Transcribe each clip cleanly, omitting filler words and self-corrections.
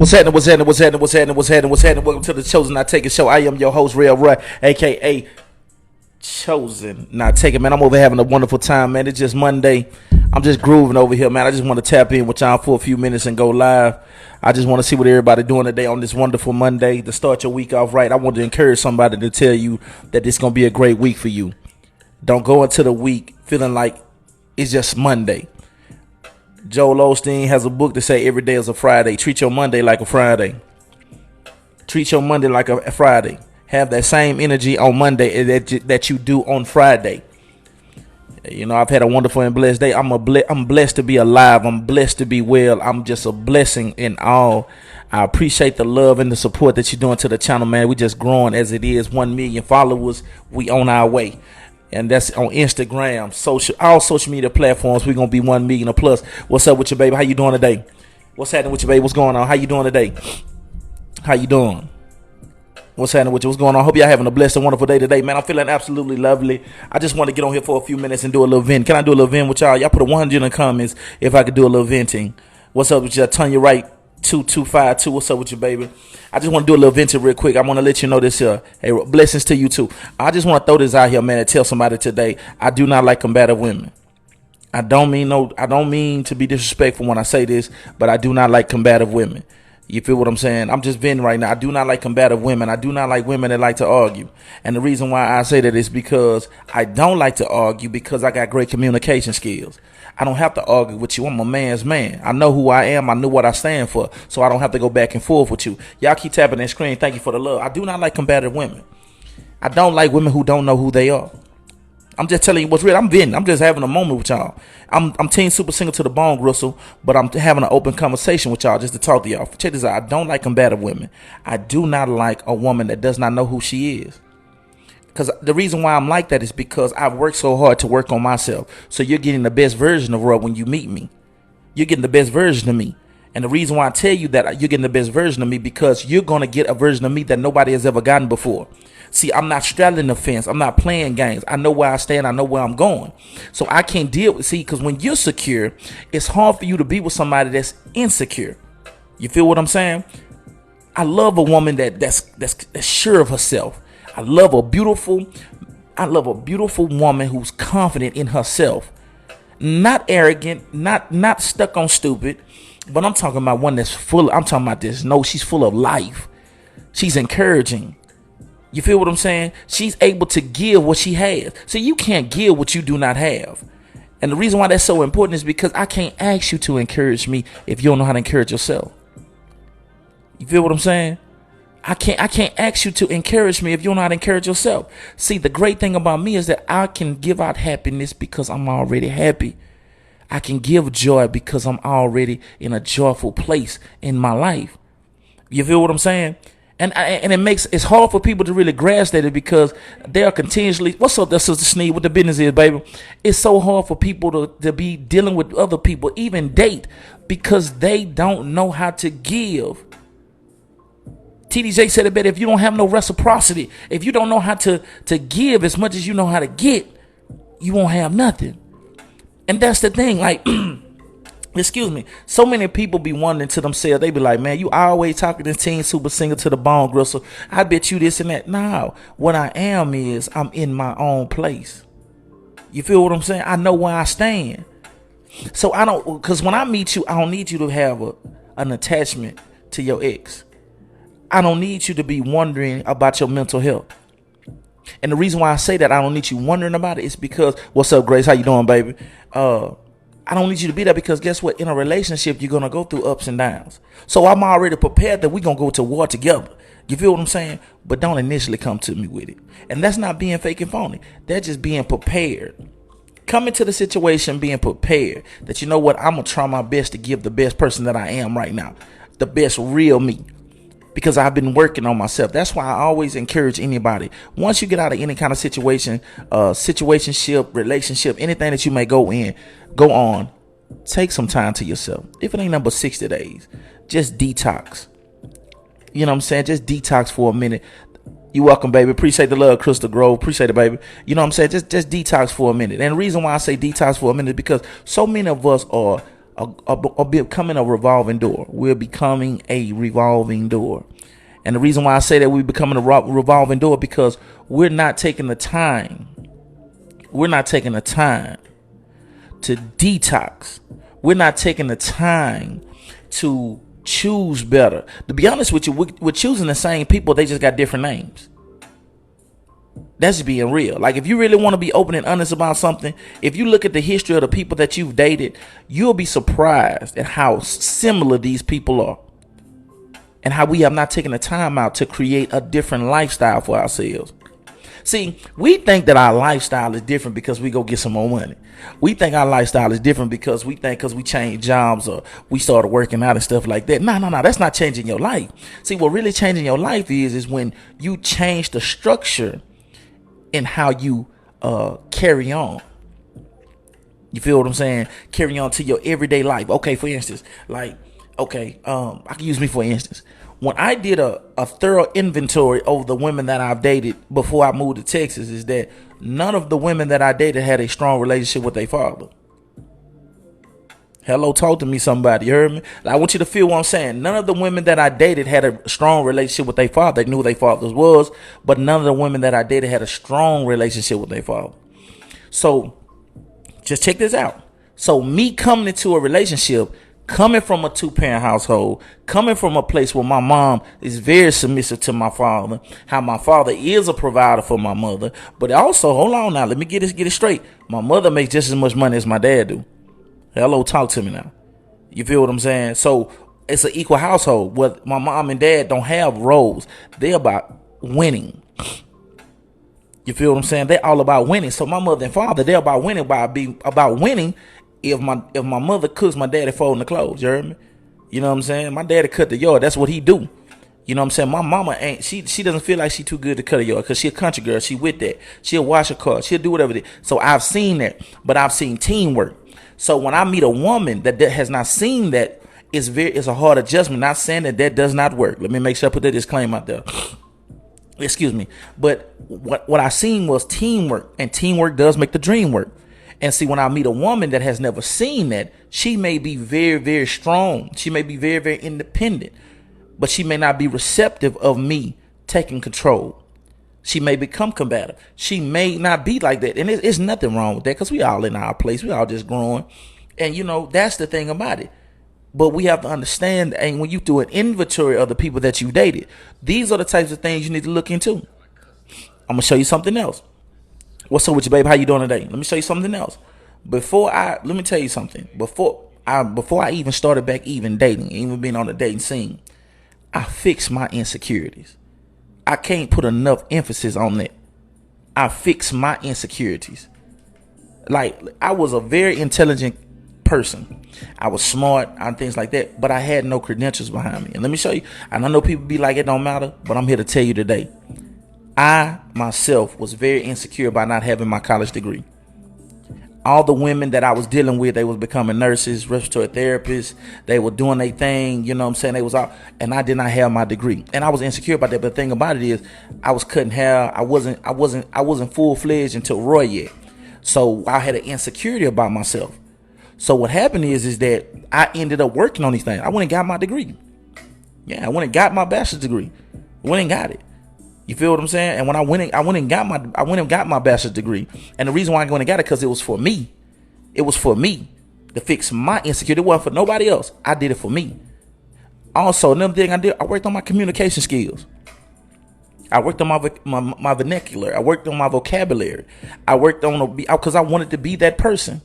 What's happening? What's happening? What's happening? What's happening? What's happening? What's happening? Welcome to the Chosen Not Taken Show. I am your host, Real Roy, aka Chosen Not Taken. Man, I'm over having a wonderful time, man. It's just Monday. I'm just grooving over here, man. I just want to tap in with y'all for a few minutes and go live. I just want to see what everybody doing today on this wonderful Monday to start your week off right. I want to encourage somebody to tell you that this is going to be a great week for you. Don't go into the week feeling like it's just Monday. Joel Osteen has a book that say every day is a Friday. Treat your Monday like a Friday. Treat your Monday like a Friday. Have that same energy on Monday that you do on Friday. You know, I've had a wonderful and blessed day. I'm blessed to be alive. I'm blessed to be well. I'm just a blessing in all. I appreciate the love and the support that you're doing to the channel, man. We just growing as it is. 1 million followers. We on our way. And that's on Instagram, all social media platforms. We're going to be 1 million or plus. What's up with you, baby? How you doing today? What's happening with you, baby? What's going on? How you doing today? How you doing? What's happening with you? What's going on? Hope y'all having a blessed and wonderful day today, man. I'm feeling absolutely lovely. I just want to get on here for a few minutes and do a little vent. Can I do a little vent with y'all? Y'all put a 100 in the comments if I could do a little venting. What's up with you? Tanya Wright 2252. What's up with you, baby? I just want to do a little venting real quick. I want to let you know this here. Hey, blessings to you too. I just want to throw this out here, man, and tell somebody today. I do not like combative women. I don't mean to be disrespectful when I say this, but I do not like combative women. You feel what I'm saying? I'm just venting right now. I do not like combative women. I do not like women that like to argue. And the reason why I say that is because I don't like to argue because I got great communication skills. I don't have to argue with you. I'm a man's man. I know who I am. I know what I stand for. So I don't have to go back and forth with you. Y'all keep tapping that screen. Thank you for the love. I do not like combative women. I don't like women who don't know who they are. I'm just telling you what's real. I'm venting. I'm just having a moment with y'all. I'm Team Super Single to the bone, Gristle, but I'm having an open conversation with y'all just to talk to y'all. Check this out. I don't like combative women. I do not like a woman that does not know who she is. Because the reason why I'm like that is because I've worked so hard to work on myself. So you're getting the best version of Roy when you meet me. You're getting the best version of me. And the reason why I tell you that you're getting the best version of me because you're going to get a version of me that nobody has ever gotten before. See, I'm not straddling the fence. I'm not playing games. I know where I stand. I know where I'm going. So I can't deal with, because when you're secure, it's hard for you to be with somebody that's insecure. You feel what I'm saying? I love a woman that's sure of herself. I love a beautiful woman who's confident in herself. Not arrogant, not stuck on stupid, but I'm talking about one that's I'm talking about this. No, she's full of life. She's encouraging. You feel what I'm saying? She's able to give what she has. So you can't give what you do not have. And the reason why that's so important is because I can't ask you to encourage me if you don't know how to encourage yourself. You feel what I'm saying? I can't ask you to encourage me if you don't know how to encourage yourself. See, the great thing about me is that I can give out happiness because I'm already happy. I can give joy because I'm already in a joyful place in my life. You feel what I'm saying? And it's hard for people to really grasp that because they are continuously, what's up, that's Sister Sneed, what the business is, baby. It's so hard for people to be dealing with other people, even date, because they don't know how to give. TDJ said it better, if you don't have no reciprocity, if you don't know how to give as much as you know how to get, you won't have nothing. And that's the thing, like, excuse me, so many people be wondering to themselves, they be like, man, you always talking to Team Super Single to the bone, Gristle. I bet you this and that. No, what I am is I'm in my own place. You feel what I'm saying? I know where I stand. So I don't, because when I meet you, I don't need you to have an attachment to your ex. I don't need you to be wondering about your mental health. And the reason why I say that I don't need you wondering about it is because, what's up, Grace? How you doing, baby? I don't need you to be there because guess what? In a relationship, you're going to go through ups and downs. So I'm already prepared that we're going to go to war together. You feel what I'm saying? But don't initially come to me with it. And that's not being fake and phony. That's just being prepared. Come into the situation being prepared that, you know what? I'm going to try my best to give the best person that I am right now. The best real me. Because I've been working on myself. That's why I always encourage anybody. Once you get out of any kind of situation, situationship, relationship, anything that you may go on, take some time to yourself. If it ain't number 60 days, just detox. You know what I'm saying? Just detox for a minute. You welcome, baby. Appreciate the love, Crystal Grove. Appreciate it, baby. You know what I'm saying? Just detox for a minute. And the reason why I say detox for a minute is because so many of us are becoming a revolving door. We're becoming a revolving door. And the reason why I say that we're becoming a revolving door, because we're not taking the time. We're not taking the time to detox. We're not taking the time to choose better. To be honest with you, we're choosing the same people. They just got different names. That's just being real. Like, if you really want to be open and honest about something, if you look at the history of the people that you've dated, you'll be surprised at how similar these people are, and how we have not taken the time out to create a different lifestyle for ourselves. See, we think that our lifestyle is different because we go get some more money. We think our lifestyle is different because we change jobs or we started working out and stuff like that. No. That's not changing your life. See, what really changing your life is when you change the structure in how you carry on. You feel what I'm saying? Carry on to your everyday life. Okay, for instance, I can use me for instance. When I did a thorough inventory over the women that I've dated before I moved to Texas, is that none of the women that I dated had a strong relationship with their father. Hello, talk to me, somebody. You heard me? I want you to feel what I'm saying. None of the women that I dated had a strong relationship with their father. They knew who their fathers was, but none of the women that I dated had a strong relationship with their father. So just check this out. So me coming into a relationship, coming from a 2-parent household, coming from a place where my mom is very submissive to my father, how my father is a provider for my mother, but also, hold on now, let me get it straight. My mother makes just as much money as my dad do. Hello, talk to me now. You feel what I'm saying? So it's an equal household where my mom and dad don't have roles. They're about winning. You feel what I'm saying? They're all about winning. So my mother and father, they're about winning about winning. If my mother cooks, my daddy folding the clothes. You heard me? You know what I'm saying? My daddy cut the yard. That's what he do. You know what I'm saying? My mama ain't, she doesn't feel like she too good to cut a yard because she a country girl. She with that. She'll wash a car. She'll do whatever it is. So I've seen that, but I've seen teamwork. So when I meet a woman that has not seen that, it's a hard adjustment. Not saying that does not work. Let me make sure I put that disclaimer out there. Excuse me. But what I seen was teamwork, and teamwork does make the dream work. And see, when I meet a woman that has never seen that, she may be very, very strong. She may be very, very independent, but she may not be receptive of me taking control. She may become combative. She may not be like that. And it's nothing wrong with that, because we all in our place. We all just growing. And, that's the thing about it. But we have to understand, and when you do an inventory of the people that you dated, these are the types of things you need to look into. I'm going to show you something else. What's up with you, babe? How you doing today? Let me show you something else. Let me tell you something. Before I even started back even dating, even being on the dating scene, I fixed my insecurities. I can't put enough emphasis on that. I fixed my insecurities. Like, I was a very intelligent person. I was smart and things like that, but I had no credentials behind me. And let me show you. And I know people be like, it don't matter, but I'm here to tell you today. I myself was very insecure by not having my college degree. All the women that I was dealing with, they was becoming nurses, respiratory therapists. They were doing their thing, you know what I'm saying? They was out, and I did not have my degree. And I was insecure about that. But the thing about it is, I was cutting hair. I wasn't full-fledged until Roy yet. So I had an insecurity about myself. So what happened is that I ended up working on these things. I went and got my degree. Yeah, I went and got my bachelor's degree. Went and got it. You feel what I'm saying? And when I went and got my bachelor's degree. And the reason why I went and got it, because it was for me. It was for me to fix my insecurity. It wasn't for nobody else. I did it for me. Also, another thing I did, I worked on my communication skills. I worked on my vernacular. I worked on my vocabulary. I worked on, because I wanted to be that person.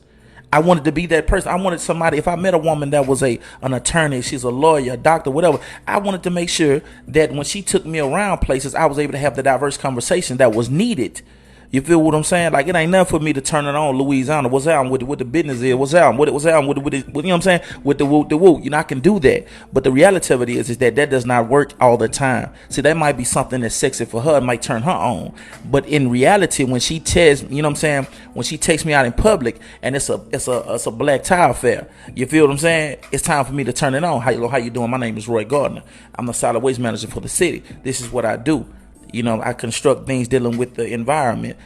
I wanted to be that person. I wanted somebody, if I met a woman that was an attorney, she's a lawyer, a doctor, whatever, I wanted to make sure that when she took me around places, I was able to have the diverse conversation that was needed. You feel what I'm saying? Like, it ain't nothing for me to turn it on Louisiana. What's out with what the business is? What's out? What's out with you know what I'm saying? With the woo. I can do that. But the reality of it is that does not work all the time. See, that might be something that's sexy for her. It might turn her on. But in reality, when she tests, you know what I'm saying? When she takes me out in public and it's a black tie affair, you feel what I'm saying? It's time for me to turn it on. How you doing? My name is Roy Gardner. I'm the solid waste manager for the city. This is what I do. I construct things dealing with the environment.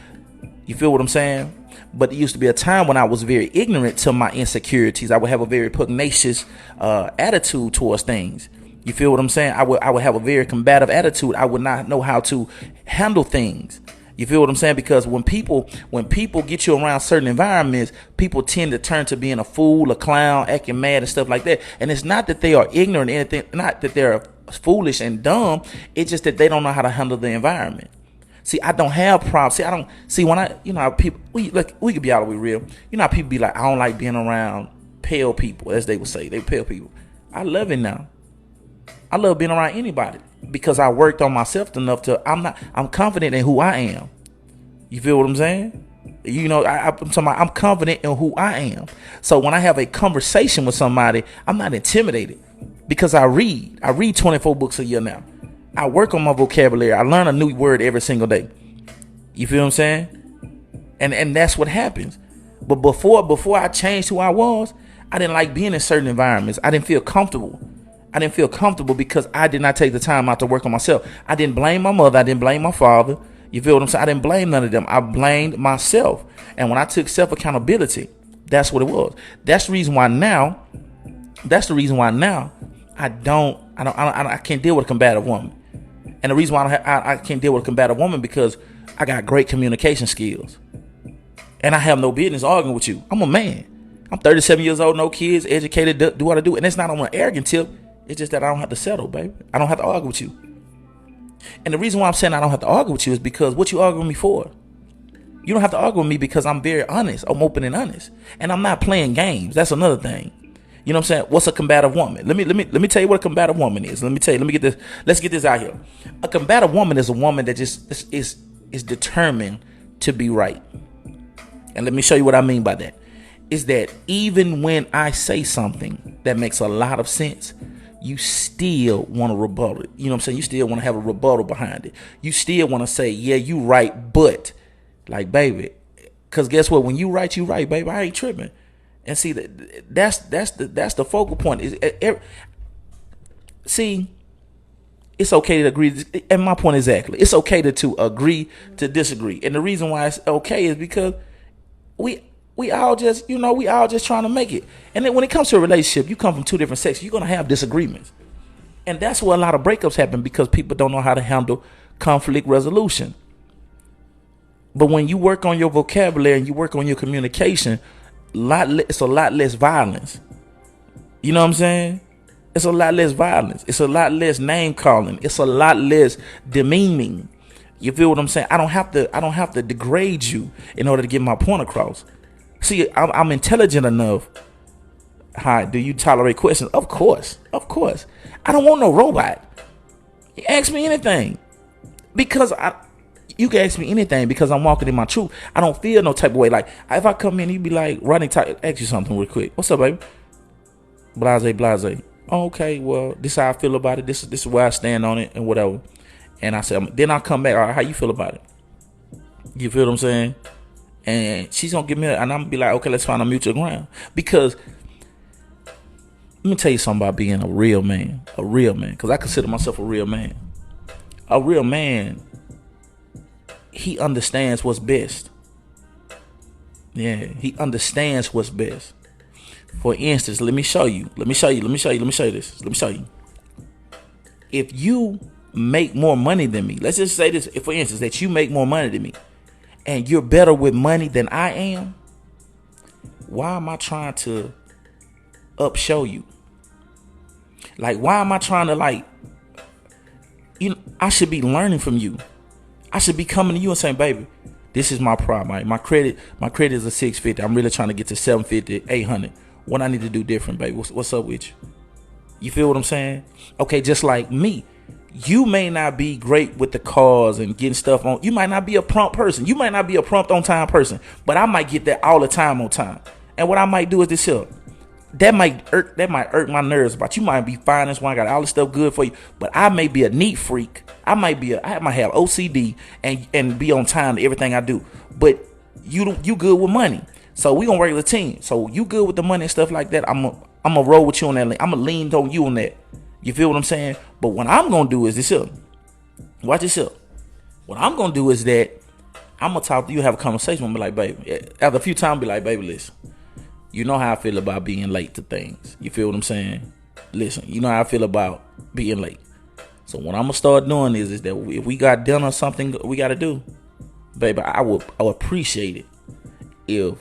You feel what I'm saying? But it used to be a time when I was very ignorant to my insecurities. I would have a very pugnacious attitude towards things. You feel what I'm saying? I would have a very combative attitude. I would not know how to handle things. You feel what I'm saying? Because when people get you around certain environments, people tend to turn to being a fool, a clown, acting mad and stuff like that. And it's not that they are ignorant, anything, not that they're foolish and dumb. It's just that they don't know how to handle the environment. See, I don't have problems. See, I don't see when I, you know, how people, we could be all the way real. You know how people be like, I don't like being around pale people, as they would say. They pale people. I love it now. I love being around anybody because I worked on myself enough to, I'm confident in who I am. You feel what I'm saying? You know, I'm confident in who I am. So when I have a conversation with somebody, I'm not intimidated because I read 24 books a year now. I work on my vocabulary. I learn a new word every single day. You feel what I'm saying? And that's what happens. But before I changed who I was, I didn't like being in certain environments. I didn't feel comfortable. I didn't feel comfortable because I did not take the time out to work on myself. I didn't blame my mother. I didn't blame my father. You feel what I'm saying? I didn't blame none of them. I blamed myself. And when I took self-accountability, that's what it was. That's the reason why now I can't deal with a combative woman. And the reason why I can't deal with a combative woman because I got great communication skills. And I have no business arguing with you. I'm a man. I'm 37 years old, no kids, educated, do what I do. And it's not on an arrogant tip. It's just that I don't have to settle, baby. I don't have to argue with you. And the reason why I'm saying I don't have to argue with you is because what you argue with me for? You don't have to argue with me because I'm very honest. I'm open and honest. And I'm not playing games. That's another thing. You know what I'm saying? What's a combative woman? Let me tell you what a combative woman is. Let's get this out here. A combative woman is a woman that just is determined to be right. And let me show you what I mean by that. Is that even when I say something that makes a lot of sense, you still want to rebuttal it. You know what I'm saying? You still want to have a rebuttal behind it. You still want to say, yeah, you right, but like, baby, because guess what? When you right, baby. I ain't tripping. And see, that's the focal point. See, it's okay to agree. And my point exactly. It's okay to agree to disagree. And the reason why it's okay is because we all just trying to make it. And then when it comes to a relationship, you come from two different sexes. You're going to have disagreements. And that's where a lot of breakups happen because people don't know how to handle conflict resolution. But when you work on your vocabulary and you work on your communication, it's a lot less violence. You know what I'm saying? It's a lot less violence. It's a lot less name calling. It's a lot less demeaning. You feel what I'm saying? I don't have to degrade you in order to get my point across. See, I'm intelligent enough. Hi, do you tolerate questions? Of course. I don't want no robot. You ask me anything. Because you can ask me anything because I'm walking in my truth. I don't feel no type of way. Like, if I come in, you be like, Rodney, ask you something real quick. What's up, baby? Blase. Okay, well, this is how I feel about it. This is where I stand on it and whatever. And I said, then I'll come back. All right, how you feel about it? You feel what I'm saying? And she's going to give me, and I'm going to be like, okay, let's find a mutual ground. Because let me tell you something about being a real man. Because I consider myself a real man. A real man, he understands what's best. Yeah, he understands what's best. For instance, let me show you this. If you make more money than me, let's just say this, if for instance, that you make more money than me, and you're better with money than I am, why am I trying to upshow you? Like, why am I trying to I should be learning from you. I should be coming to you and saying, baby, this is my problem. My credit is a 650. I'm really trying to get to 750, 800. What I need to do different, baby? What's up with you? You feel what I'm saying? Okay, just like me. You may not be great with the cars and getting stuff on. You might not be a prompt person. You might not be a prompt on time person. But I might get that all the time on time. And what I might do is this here. That might irk my nerves about you. Might be fine as one, got all this stuff good for you. But I may be a neat freak. I might have OCD and be on time to everything I do. But you good with money. So we gonna work as a team. So you good with the money and stuff like that. I'm gonna roll with you on that. I'm gonna lean on you on that. You feel what I'm saying? But what I'm gonna do is this here. Watch this here. What I'm gonna do is that I'm gonna talk to you, have a conversation with me, like, baby. After a few times, be like, baby, listen. You know how I feel about being late to things. You feel what I'm saying? Listen, you know how I feel about being late. So what I'm gonna start doing is that if we got dinner or something we gotta do, baby, I would appreciate it if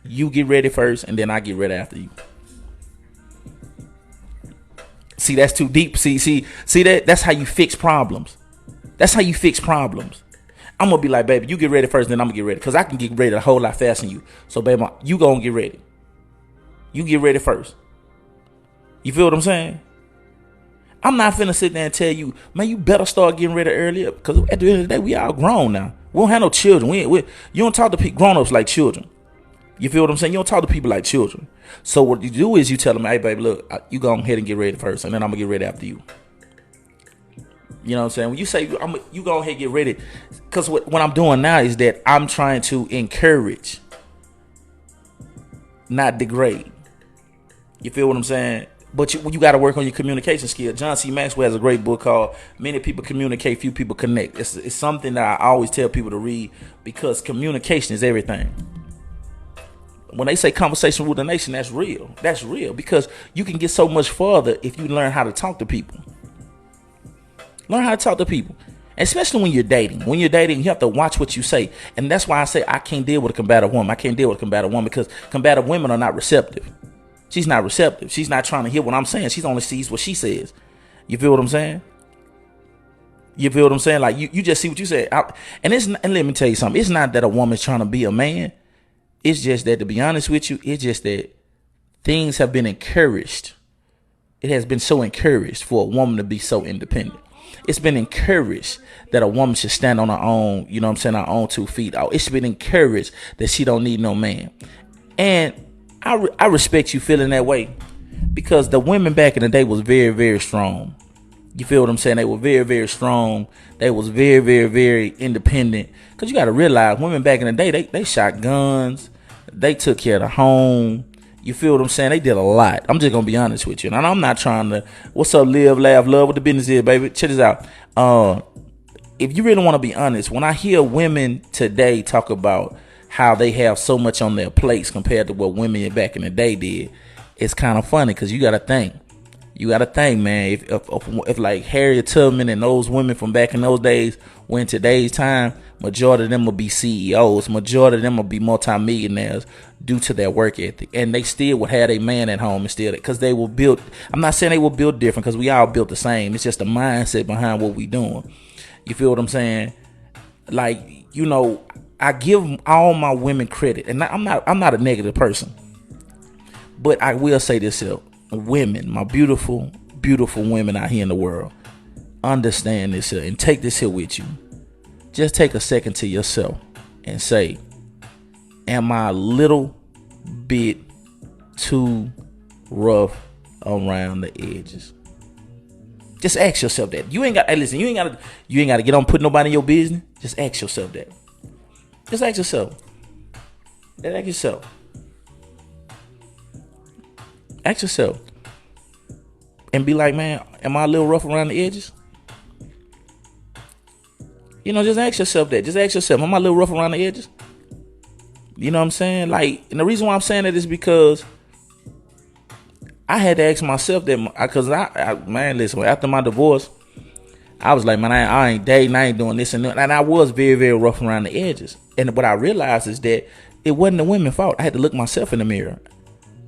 you get ready first and then I get ready after you. See, that's too deep. See that's how you fix problems. That's how you fix problems. I'm gonna be like, baby, you get ready first, then I'm gonna get ready. Cause I can get ready a whole lot faster than you. So baby, you gonna get ready. You get ready first. You feel what I'm saying? I'm not finna sit there and tell you, man, you better start getting ready earlier. Because at the end of the day, we all grown now. We don't have no children. You don't talk to grown-ups like children. You feel what I'm saying? You don't talk to people like children. So what you do is you tell them, hey, baby, look, you go ahead and get ready first, and then I'm going to get ready after you. You know what I'm saying? When you say you go ahead and get ready, because what I'm doing now is that I'm trying to encourage, not degrade. You feel what I'm saying? But you got to work on your communication skill. John C. Maxwell has a great book called Many People Communicate, Few People Connect. It's something that I always tell people to read because communication is everything. When they say conversation rule the nation, that's real. That's real because you can get so much further if you learn how to talk to people. Learn how to talk to people. Especially when you're dating. When you're dating, you have to watch what you say. And that's why I say I can't deal with a combative woman. I can't deal with a combative woman because combative women are not receptive. She's not receptive. She's not trying to hear what I'm saying. She only sees what she says. You feel what I'm saying? You feel what I'm saying? Like you just see what you say. And let me tell you something. It's not that a woman's trying to be a man. It's just that, to be honest with you, it's just that things have been encouraged. It has been so encouraged for a woman to be so independent. It's been encouraged that a woman should stand on her own, you know what I'm saying, her own 2 feet. It's been encouraged that she don't need no man. And I respect you feeling that way because the women back in the day was very, very strong. You feel what I'm saying? They were very, very strong. They was very, very, very independent. Because you got to realize women back in the day, they shot guns. They took care of the home. You feel what I'm saying? They did a lot. I'm just going to be honest with you. And I'm not trying to, what's up, live, laugh, love, what the business is, baby. Check this out. If you really want to be honest, when I hear women today talk about how they have so much on their plates compared to what women back in the day did, it's kind of funny because you got to think. You got to think, man, if like Harriet Tubman and those women from back in those days were in today's time, majority of them will be CEOs. Majority of them will be multimillionaires due to their work ethic. And they still would have a man at home and still, because they were built. I'm not saying they were built different because we all built the same. It's just the mindset behind what we doing. You feel what I'm saying? Like, you know, I give all my women credit. And I'm not a negative person. But I will say this here. Women, my beautiful, beautiful women out here in the world, understand this here and take this here with you. Just take a second to yourself and say, am I a little bit too rough around the edges? Just ask yourself that. You ain't got, hey, listen, you ain't got to get on putting nobody in your business. Just ask yourself that. Just ask yourself. Ask yourself. Ask yourself and be like, man, am I a little rough around the edges? You know, just ask yourself that. Just ask yourself, am I a little rough around the edges? You know what I'm saying? Like, and the reason why I'm saying that is because I had to ask myself that, because man, listen, after my divorce, I was like, man, I ain't dating, I ain't doing this and that. And I was very, very rough around the edges. And what I realized is that it wasn't the women's fault. I had to look myself in the mirror.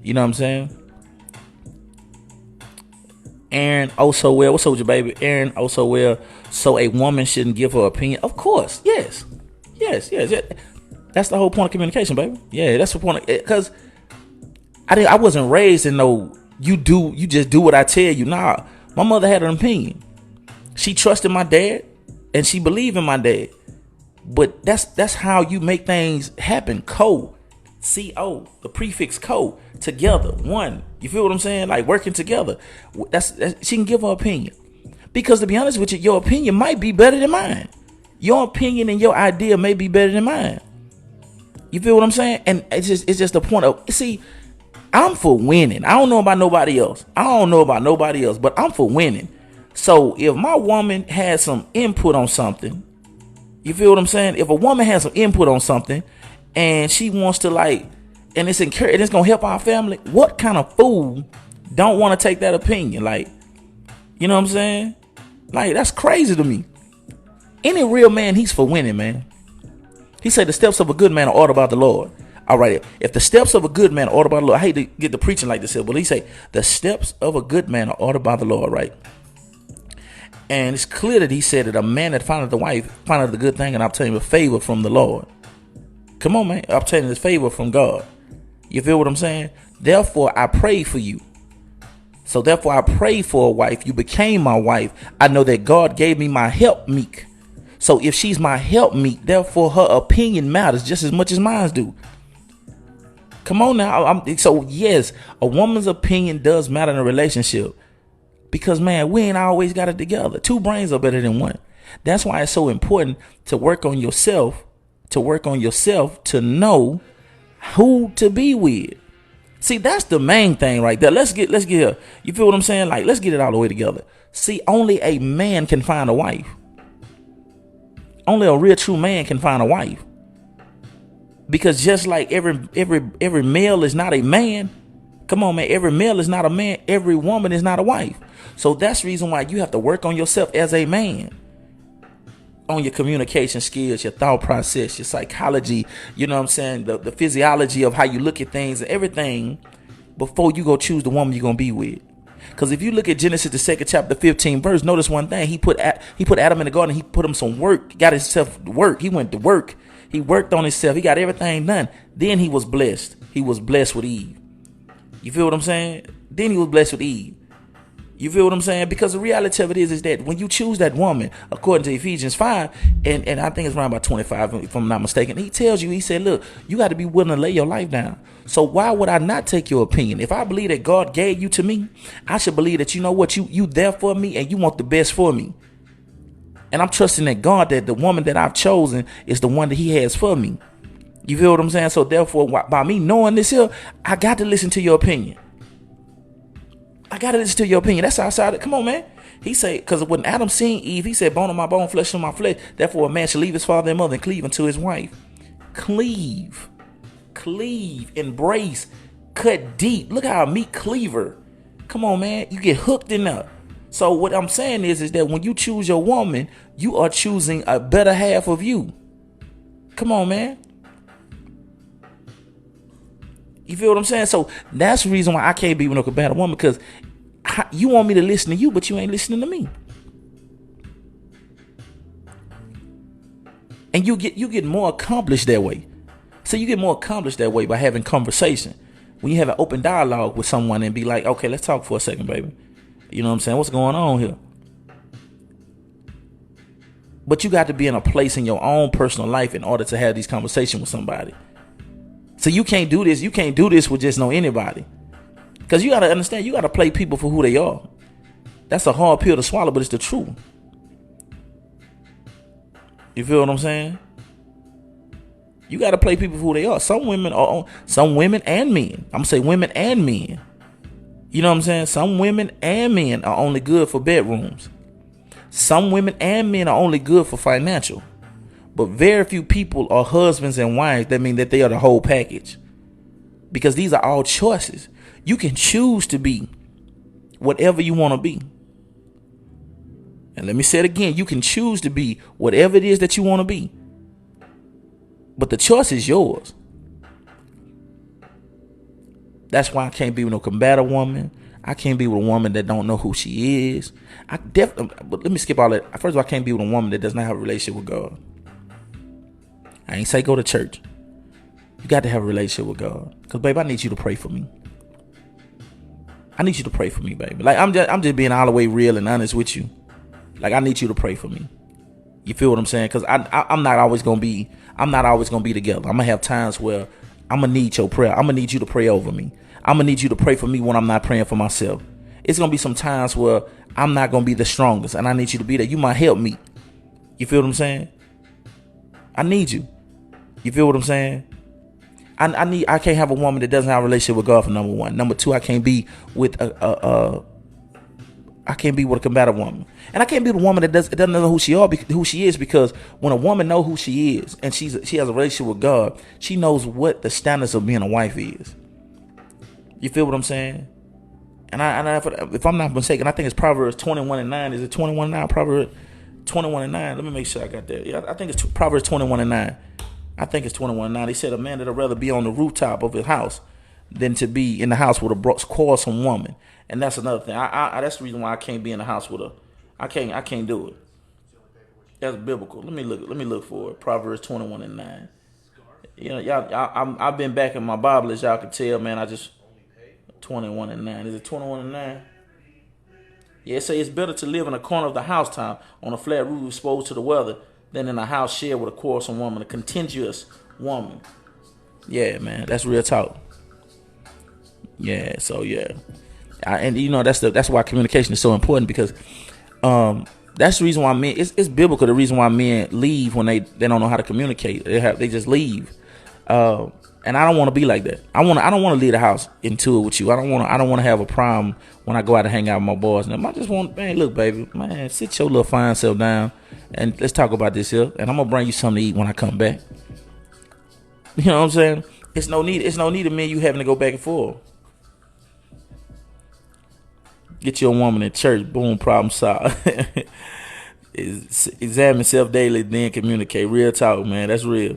You know what I'm saying? Aaron, oh so well. What's up with you, baby? Aaron, oh so well. So a woman shouldn't give her opinion? Of course, yes. That's the whole point of communication, baby. Yeah, that's the point. Because I wasn't raised in no, you just do what I tell you. Nah, my mother had an opinion. She trusted my dad, and she believed in my dad. But that's how you make things happen. C-O, the prefix co, together, one. You feel what I'm saying? Like working together. That's she can give her opinion. Because to be honest with you, your opinion might be better than mine. Your opinion and your idea may be better than mine. You feel what I'm saying? And it's just the point of, see, I'm for winning. I don't know about nobody else. But I'm for winning. So if my woman has some input on something, You feel what I'm saying? If a woman has some input on something and she wants to and it's gonna help our family, what kind of fool don't want to take that opinion? You know what I'm saying? That's crazy to me. Any real man, he's for winning, man. He said the steps of a good man are ordered by the Lord. All right, if the steps of a good man are ordered by the Lord, I hate to get the preaching like this here, but he say the steps of a good man are ordered by the Lord, right? And it's clear that he said that a man that findeth the wife findeth the good thing and obtaineth a favor from the Lord. Come on, man, obtaining this favor from God. You feel what I'm saying? Therefore, I pray for you. So therefore, I prayed for a wife. You became my wife. I know that God gave me my helpmeet. So if she's my helpmeet, therefore her opinion matters just as much as mine do. Come on now. So yes, a woman's opinion does matter in a relationship. Because, man, we ain't always got it together. Two brains are better than one. That's why it's so important to work on yourself, to know who to be with. See, that's the main thing right there. Let's get here. You feel what I'm saying? Let's get it all the way together. See, only a man can find a wife. Only a real true man can find a wife. Because just like every male is not a man. Come on, man. Every male is not a man. Every woman is not a wife. So that's the reason why you have to work on yourself as a man. On your communication skills, your thought process, your psychology, you know what I'm saying? The physiology of how you look at things and everything before you go choose the woman you're going to be with. Because if you look at Genesis, the 2nd chapter, 15 verse, notice one thing. He put Adam in the garden. He put him some work. He got himself to work. He went to work. He worked on himself. He got everything done. Then he was blessed. He was blessed with Eve. You feel what I'm saying? Then he was blessed with Eve. You feel what I'm saying? Because the reality of it is that when you choose that woman, according to Ephesians 5, and I think it's around about 25, if I'm not mistaken, he tells you, he said, look, you got to be willing to lay your life down. So why would I not take your opinion? If I believe that God gave you to me, I should believe that, you know what, you there for me and you want the best for me. And I'm trusting that God, that the woman that I've chosen is the one that he has for me. You feel what I'm saying? So therefore, by me knowing this here, I got to listen to your opinion. I got to listen to your opinion. That's outside it. Come on, man. He said, because when Adam seen Eve, he said, bone of my bone, flesh of my flesh. Therefore, a man shall leave his father and mother and cleave unto his wife. Cleave, embrace, cut deep. Look how a meat cleaver. Come on, man. You get hooked in there. So what I'm saying is that when you choose your woman, you are choosing a better half of you. Come on, man. You feel what I'm saying? So that's the reason why I can't be with no compatible woman, because you want me to listen to you, but you ain't listening to me. And you get more accomplished that way. So you get more accomplished that way by having conversation. When you have an open dialogue with someone and be like, okay, let's talk for a second, baby. You know what I'm saying? What's going on here? But you got to be in a place in your own personal life in order to have these conversations with somebody. So you can't do this. You can't do this with just anybody. Because you got to understand, you got to play people for who they are. That's a hard pill to swallow, but it's the truth. You feel what I'm saying? You got to play people for who they are. Some women and men. I'm going to say women and men. You know what I'm saying? Some women and men are only good for bedrooms. Some women and men are only good for financial. But very few people are husbands and wives that mean that they are the whole package. Because these are all choices. You can choose to be whatever you want to be. And let me say it again. You can choose to be whatever it is that you want to be. But the choice is yours. That's why I can't be with no combative woman. I can't be with a woman that don't know who she is. But let me skip all that. First of all, I can't be with a woman that does not have a relationship with God. I ain't say go to church. You got to have a relationship with God. Because, babe, I need you to pray for me. I need you to pray for me, baby. Like, I'm just being all the way real and honest with you. Like, I need you to pray for me. You feel what I'm saying? Because I'm not always going to be together. I'm going to have times where I'm going to need your prayer. I'm going to need you to pray over me. I'm going to need you to pray for me when I'm not praying for myself. It's going to be some times where I'm not going to be the strongest, and I need you to be there. You might help me. You feel what I'm saying? I need you. You feel what I'm saying? I can't have a woman that doesn't have a relationship with God, for number one. Number two, I can't be with a I can't be with a combative woman, and I can't be with a woman that doesn't know who she is. Because when a woman knows who she is and she has a relationship with God, she knows what the standards of being a wife is. You feel what I'm saying? And if I'm not mistaken, I think it's Proverbs 21:9. Is it 21:9? Proverbs 21:9. Let me make sure I got that. Yeah, I think it's Proverbs 21:9. I think it's 21:9. He said, "A man that'd rather be on the rooftop of his house than to be in the house with a quarrelsome woman." And that's another thing. That's the reason why I can't be in the house with her. I can't do it. That's biblical. Let me look for it. Proverbs 21:9. You know, I've been back in my Bible, as y'all can tell, man. 21:9. Is it 21:9? Yeah, it says it's better to live in a corner of the housetop on a flat roof exposed to the weather than in a house shared with a quarrelsome woman, a contentious woman. Yeah, man, that's real talk. Yeah, so yeah. And you know that's why communication is so important, because that's the reason why men, it's biblical, the reason why men leave when they don't know how to communicate. They just leave. And I don't want to be like that. I don't want to leave the house into it with you. I don't want to have a problem when I go out and hang out with my boys. And I just want, man, look, baby, man, sit your little fine self down and let's talk about this here. And I'm gonna bring you something to eat when I come back. You know what I'm saying? It's no need of me and you having to go back and forth. Get your woman in church, boom, problem solved. Examine self daily, then communicate. Real talk, man. That's real.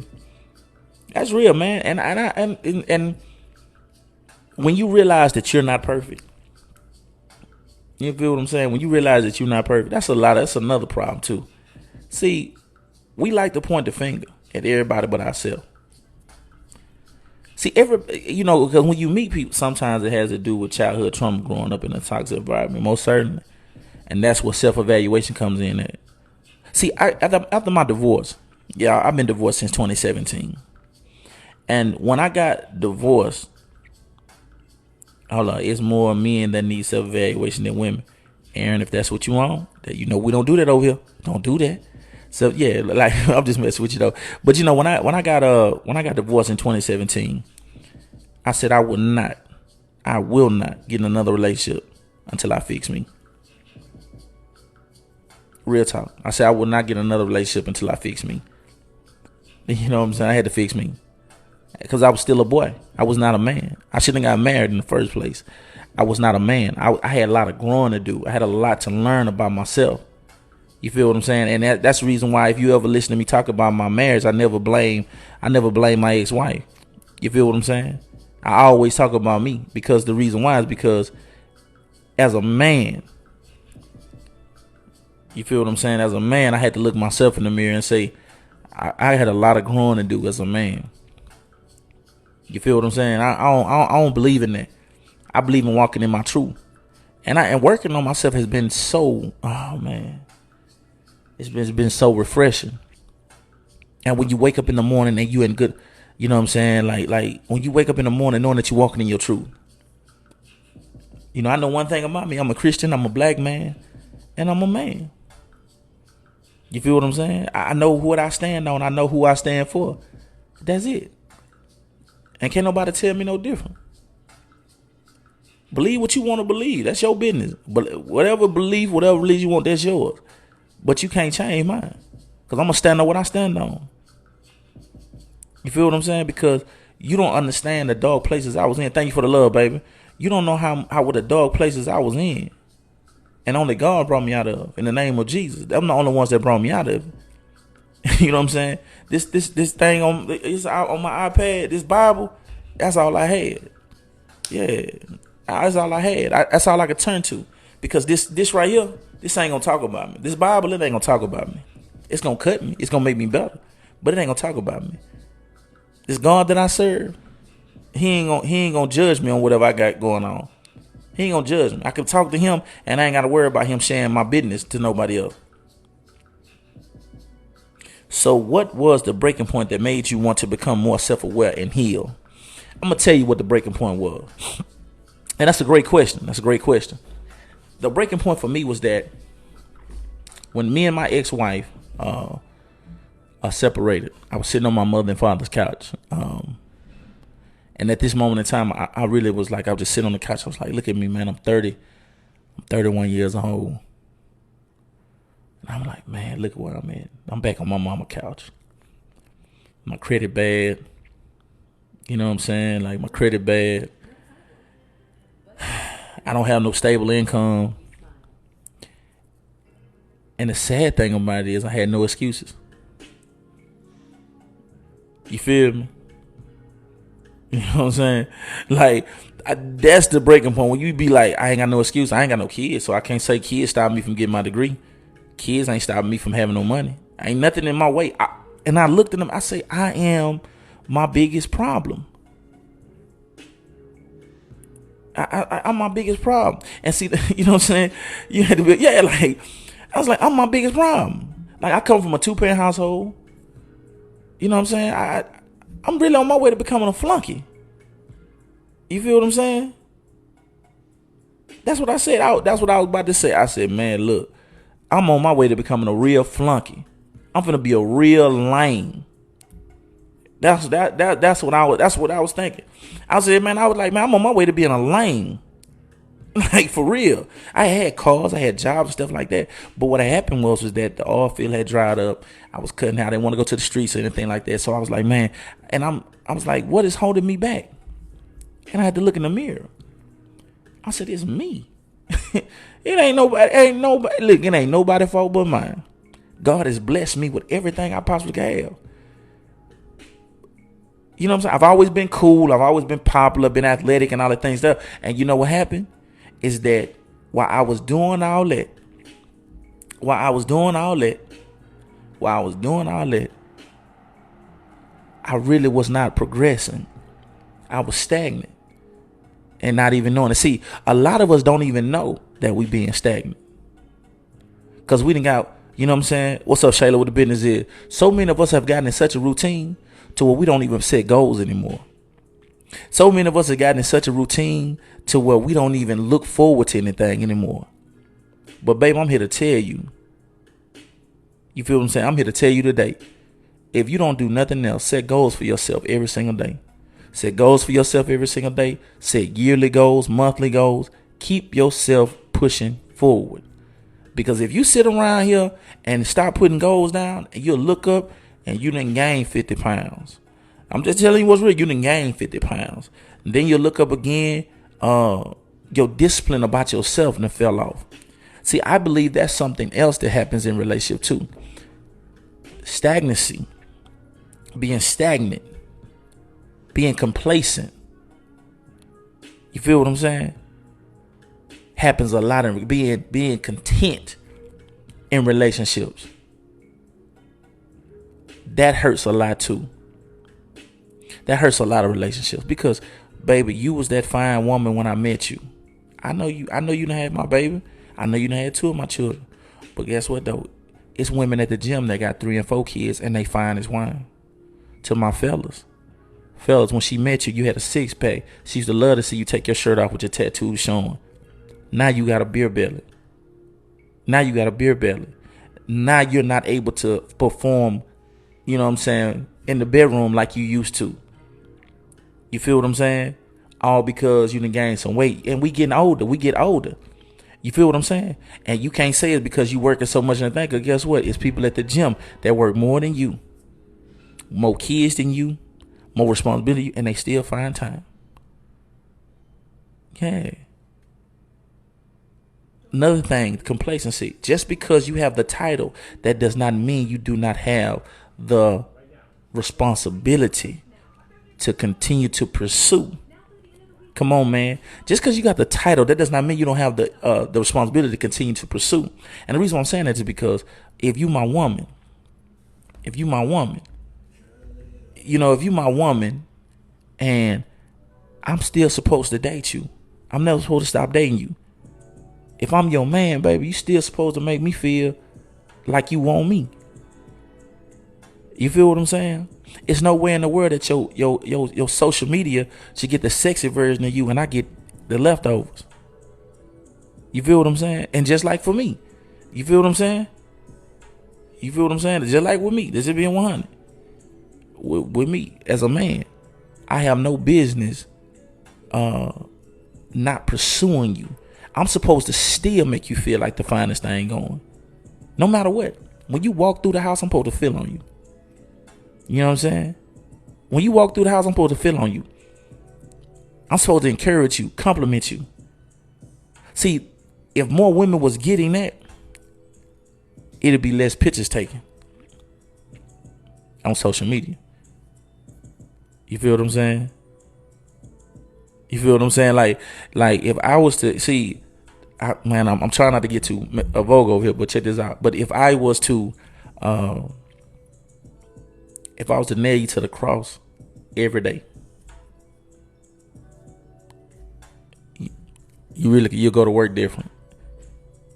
That's real, man. And when you realize that you're not perfect, you feel what I'm saying? When you realize that you're not perfect, that's another problem too. See, we like to point the finger at everybody but ourselves. See, because when you meet people, sometimes it has to do with childhood trauma, growing up in a toxic environment, most certainly. And that's where self-evaluation comes in at. See, after my divorce, I've been divorced since 2017. And when I got divorced, it's more men that need self-evaluation than women. Aaron, if that's what you want, we don't do that over here. Don't do that. So yeah, like I'm just messing with you though. But when I got divorced in 2017, I said I will not get in another relationship until I fix me. Real talk. I said I will not get another relationship until I fix me. You know what I'm saying? I had to fix me. Because I was still a boy. I was not a man. I shouldn't have got married in the first place. I was not a man. I had a lot of growing to do. I had a lot to learn about myself. You feel what I'm saying? And that's the reason why if you ever listen to me talk about my marriage, I never blame my ex-wife. You feel what I'm saying? I always talk about me, because the reason why is because as a man, you feel what I'm saying? As a man, I had to look myself in the mirror and say, I had a lot of growing to do as a man. You feel what I'm saying? I don't believe in that. I believe in walking in my truth. And working on myself has been so, oh man, it's been so refreshing. And when you wake up in the morning and you in good, you know what I'm saying? Like when you wake up in the morning knowing that you're walking in your truth. I know one thing about me. I'm a Christian, I'm a black man, and I'm a man. You feel what I'm saying? I know what I stand on. I know who I stand for. That's it. And can't nobody tell me no different. Believe what you want to believe. That's your business. But whatever religion you want, that's yours. But you can't change mine. Because I'm going to stand on what I stand on. You feel what I'm saying? Because you don't understand the dark places I was in. Thank you for the love, baby. You don't know how what the dark places I was in. And only God brought me out of. In the name of Jesus. I'm the only ones that brought me out of it. You know what I'm saying? This thing on my iPad, this Bible, that's all I had. Yeah. That's all I had. That's all I could turn to. Because this right here, this ain't gonna talk about me. This Bible, it ain't gonna talk about me. It's gonna cut me. It's gonna make me better. But it ain't gonna talk about me. This God that I serve, he ain't gonna judge me on whatever I got going on. He ain't gonna judge me. I can talk to him and I ain't gotta worry about him sharing my business to nobody else. So what was the breaking point that made you want to become more self-aware and heal? I'm gonna tell you what the breaking point was. And that's a great question. The breaking point for me was that when me and my ex-wife are separated, I was sitting on my mother and father's couch. And at this moment in time, I really was like, I was just sitting on the couch. I was like, look at me, man. I'm 30. I'm 31 years old. And I'm like, man, look at where I'm at. I'm back on my mama couch. My credit bad. You know what I'm saying? Like, my credit bad. I don't have no stable income. And the sad thing about it is I had no excuses. You feel me? You know what I'm saying? Like, that's the breaking point. When you be like, I ain't got no excuse. I ain't got no kids. So I can't say kids stop me from getting my degree. Kids ain't stopping me from having no money. Ain't nothing in my way. And I looked at them. I say, I am my biggest problem. I'm my biggest problem. And see, you know what I'm saying? You had to be, yeah, like, I was like, I'm my biggest problem. Like, I come from a 2-parent household. You know what I'm saying? I'm really on my way to becoming a flunky. You feel what I'm saying? That's what I said. That's what I was about to say. I said, man, look, I'm on my way to becoming a real flunky. I'm finna be a real lame. That's what I was thinking. I said, man, I was like, man, I'm on my way to being a lame. Like, for real. I had cars, I had jobs and stuff like that. But what happened was that the oil field had dried up. I was cutting out. I didn't want to go to the streets or anything like that. So I was like, man, and I was like, what is holding me back? And I had to look in the mirror. I said, it's me. It ain't nobody, look, it ain't nobody's fault but mine. God has blessed me with everything I possibly can have. You know what I'm saying? I've always been cool. I've always been popular, been athletic and all that things stuff. And you know what happened? Is that while I was doing all that, I really was not progressing. I was stagnant and not even knowing it. See, a lot of us don't even know that we being stagnant. Because we done got, you know what I'm saying? What's up, Shayla, what the business is? So many of us have gotten in such a routine to where we don't even set goals anymore. So many of us have gotten in such a routine to where we don't even look forward to anything anymore. But babe, I'm here to tell you. You feel what I'm saying? I'm here to tell you today. If you don't do nothing else, set goals for yourself every single day. Set goals for yourself every single day. Set yearly goals, monthly goals. Keep yourself pushing forward. Because if you sit around here and start putting goals down, and you'll look up and you done gain 50 pounds. I'm just telling you what's real. You done gain 50 pounds. And then you look up again, your discipline about yourself and fell off. See, I believe that's something else that happens in relationship too. Stagnancy, being stagnant, being complacent. You feel what I'm saying? Happens a lot in being content in relationships. That hurts a lot too. That hurts a lot of relationships because, baby, you was that fine woman when I met you. I know you done had my baby. I know you done had 2 of my children. But guess what though? It's women at the gym that got 3 and 4 kids and they fine as wine. To my fellas, when she met you, you had a 6-pack. She used to love to see you take your shirt off with your tattoos showing. Now you got a beer belly. Now you're not able to perform, you know what I'm saying, in the bedroom like you used to. You feel what I'm saying? All because you done gained some weight. And we get older. You feel what I'm saying? And you can't say it's because you working so much in the thing. Because guess what? It's people at the gym that work more than you. More kids than you. More responsibility. And they still find time. Yeah. Another thing, complacency. Just because you have the title, that does not mean you do not have the responsibility to continue to pursue. Come on, man. Just because you got the title, that does not mean you don't have the responsibility to continue to pursue. And the reason why I'm saying that is because if you my woman, and I'm still supposed to date you, I'm never supposed to stop dating you. If I'm your man, baby, you still supposed to make me feel like you want me. You feel what I'm saying? It's nowhere in the world that your social media should get the sexy version of you and I get the leftovers. You feel what I'm saying? And just like for me, you feel what I'm saying? Just like with me, this is being 100. With me as a man, I have no business not pursuing you. I'm supposed to still make you feel like the finest thing going. No matter what. When you walk through the house, I'm supposed to feel on you. You know what I'm saying? When you walk through the house, I'm supposed to feel on you. I'm supposed to encourage you, compliment you. See, if more women was getting that, it'd be less pictures taken on social media. You feel what I'm saying? You feel what I'm saying? Like if I was to see, I'm trying not to get too a vogue over here, but check this out. But if I was to nail you to the cross every day, you'll go to work different.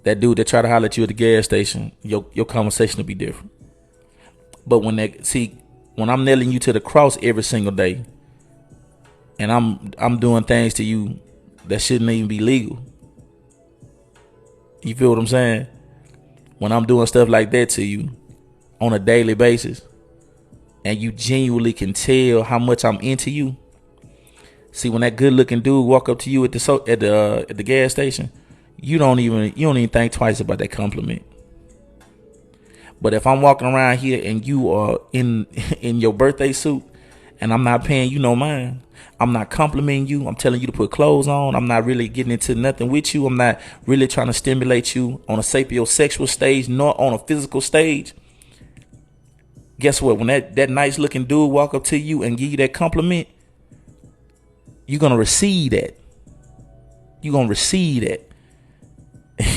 That dude that try to holler at you at the gas station, your conversation will be different. But when I'm nailing you to the cross every single day, and I'm doing things to you that shouldn't even be legal. You feel what I'm saying? When I'm doing stuff like that to you on a daily basis, and you genuinely can tell how much I'm into you. See, when that good looking dude walk up to you at the gas station, you don't even think twice about that compliment. But if I'm walking around here and you are in your birthday suit and I'm not paying you no mind, I'm not complimenting you, I'm telling you to put clothes on, I'm not really getting into nothing with you, I'm not really trying to stimulate you on a sapiosexual stage nor on a physical stage, guess what? When that nice looking dude walk up to you and give you that compliment, you're going to receive that. You're going to receive that.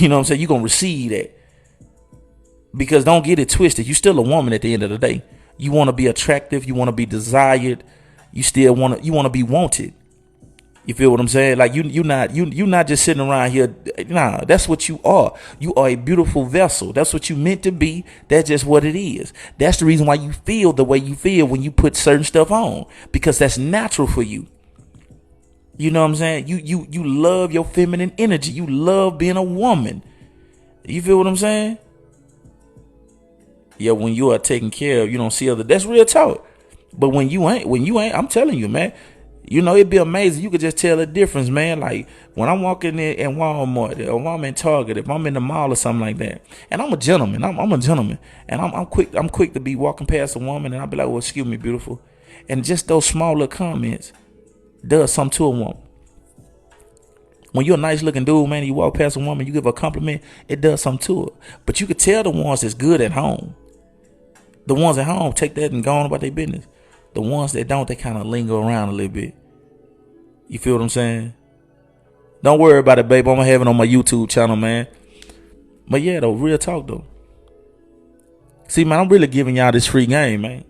You know what I'm saying? You're going to receive that. Because don't get it twisted. You're still a woman at the end of the day. You want to be attractive. You want to be desired. You still want to be wanted. You feel what I'm saying? Like you're not just sitting around here. Nah, that's what you are. You are a beautiful vessel. That's what you meant to be. That's just what it is. That's the reason why you feel the way you feel when you put certain stuff on, because that's natural for you. You know what I'm saying? You love your feminine energy. You love being a woman. You feel what I'm saying? Yeah, when you are taken care of, you don't see other. That's real talk. But when you ain't, I'm telling you, man. You know, it'd be amazing. You could just tell the difference, man. Like when I'm walking in Walmart or I'm in Target, if I'm in the mall or something like that, and I'm a gentleman, I'm a gentleman, and I'm quick to be walking past a woman, and I'll be like, well, excuse me, beautiful. And just those small little comments does something to a woman. When you're a nice looking dude, man, you walk past a woman, you give her a compliment, it does something to her. But you could tell the ones that's good at home. The ones at home take that and go on about their business. The ones that don't, they kind of linger around a little bit. You feel what I'm saying? Don't worry about it, babe. I'm gonna have it on my YouTube channel, man. But yeah, though, real talk though. See, man, I'm really giving y'all this free game, man.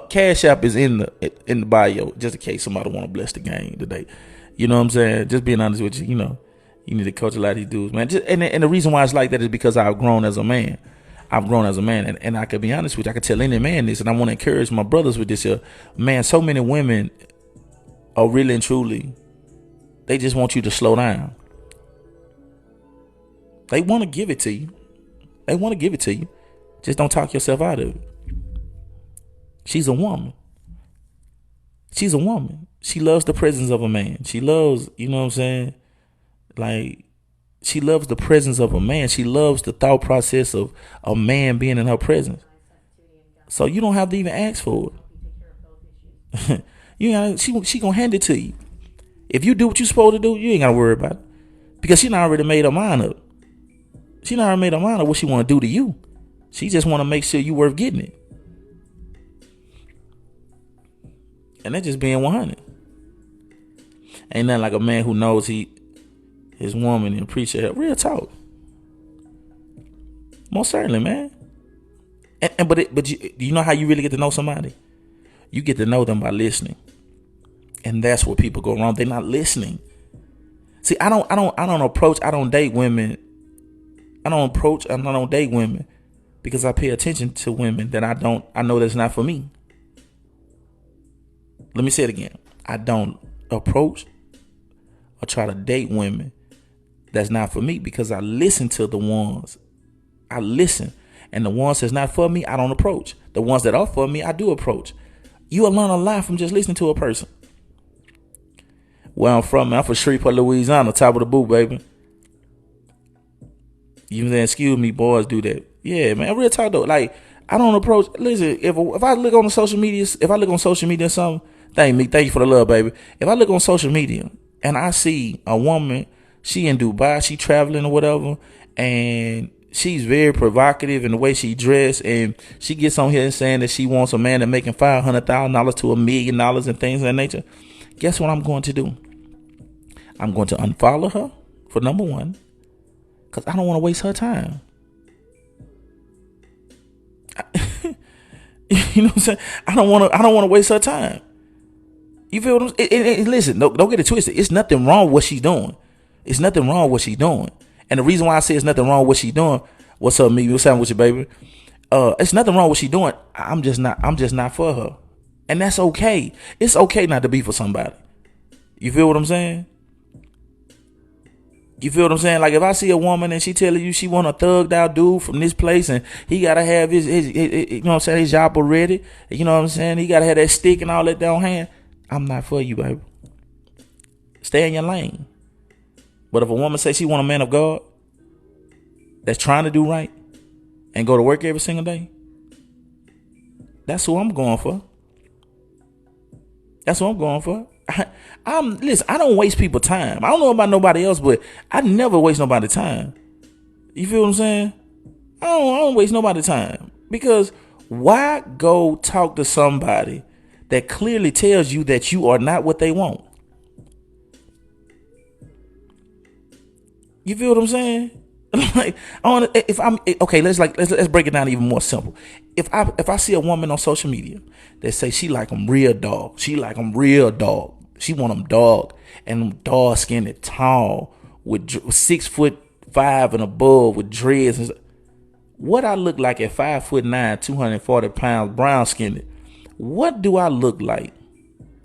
Cash App is in the bio, just in case somebody want to bless the game today. You know what I'm saying? Just being honest with you, you know, you need to coach a lot of these dudes, man. And the reason why it's like that is because I've grown as a man. And I can be honest with you. I can tell any man this, and I want to encourage my brothers with this here. Man, so many women are really and truly, they just want you to slow down. They want to give it to you. Just don't talk yourself out of it. She's a woman. She loves the presence of a man. She loves, you know what I'm saying? Like, she loves the presence of a man. She loves the thought process of a man being in her presence. So you don't have to even ask for it. She gonna hand it to you. If you do what you're supposed to do, you ain't gotta worry about it. Because she done already made her mind up. She done already made her mind up what she wanna do to you. She just wanna make sure you worth getting it. And that's just being 100. Ain't nothing like a man who knows his woman and appreciate her. Real talk. Most certainly, man. But you know how you really get to know somebody? You get to know them by listening. And that's where people go wrong. They're not listening. See, I don't date women. I don't date women because I pay attention to women that I know that's not for me. Let me say it again. I don't approach or try to date women that's not for me because I listen to the ones. I listen. And the ones that's not for me, I don't approach. The ones that are for me, I do approach. You will learn a lot from just listening to a person. Where I'm from, man, I'm from Shreveport, Louisiana, top of the boot, baby. You know what I'm saying? Excuse me, boys do that. Yeah, man. Real talk though. Like, I don't approach. Listen, if I look on the social media, if I look on social media or something, thank you for the love, baby. If I look on social media and I see a woman, she in Dubai, she traveling or whatever, and she's very provocative in the way she dressed, and she gets on here and saying that she wants a man that making $500,000 to $1,000,000 and things of that nature. Guess what I'm going to do? I'm going to unfollow her for number one, because I don't want to waste her time. You know what I'm saying? I don't want to waste her time. You feel what I'm saying? Listen, don't get it twisted. It's nothing wrong with what she's doing. It's nothing wrong with what she's doing. And the reason why I say it's nothing wrong with what she's doing, what's up, me? What's happening with you, baby? It's nothing wrong with what she's doing. I'm just not for her. And that's okay. It's okay not to be for somebody. You feel what I'm saying? You feel what I'm saying? Like, if I see a woman and she telling you she want a thugged out dude from this place and he gotta have his you know what I'm saying, his job ready, you know what I'm saying, he gotta have that stick and all that down hand, I'm not for you, baby. Stay in your lane. But if a woman says she want a man of God that's trying to do right and go to work every single day, that's who I'm going for. That's what I'm going for. Listen, I don't waste people's time. I don't know about nobody else, but I never waste nobody's time. You feel what I'm saying? I don't waste nobody's time. Because why go talk to somebody that clearly tells you that you are not what they want? You feel what I'm saying? Like, let's break it down even more simple. If I see a woman on social media that say she like them real dog, she like them real dog, she want them dog, and them dog skinned, tall, with 6'5" and above, with dreads and stuff. What I look like at 5'9", 240 pounds, brown skinned? What do I look like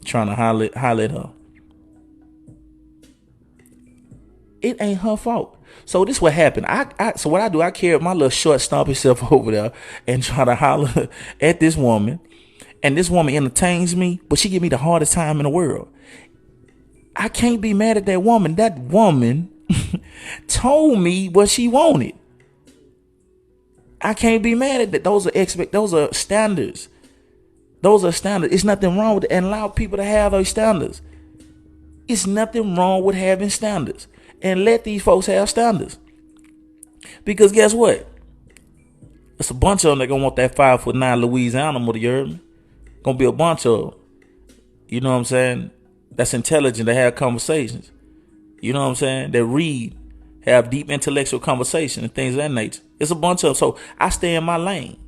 trying to holler at her? It ain't her fault. So this what happened. So what I do, I carry my little short stumpy self over there and try to holler at this woman. And this woman entertains me, but she give me the hardest time in the world. I can't be mad at that woman. That woman told me what she wanted. I can't be mad at that. Those are standards. Those are standards. It's nothing wrong with it. And allow people to have those standards. It's nothing wrong with having standards. And let these folks have standards. Because guess what? It's a bunch of them that gonna want that 5'9" Louisiana mother, you heard me? Gonna be a bunch of them. You know what I'm saying? That's intelligent, to have conversations. You know what I'm saying? That read, have deep intellectual conversation and things of that nature. It's a bunch of them. So I stay in my lane.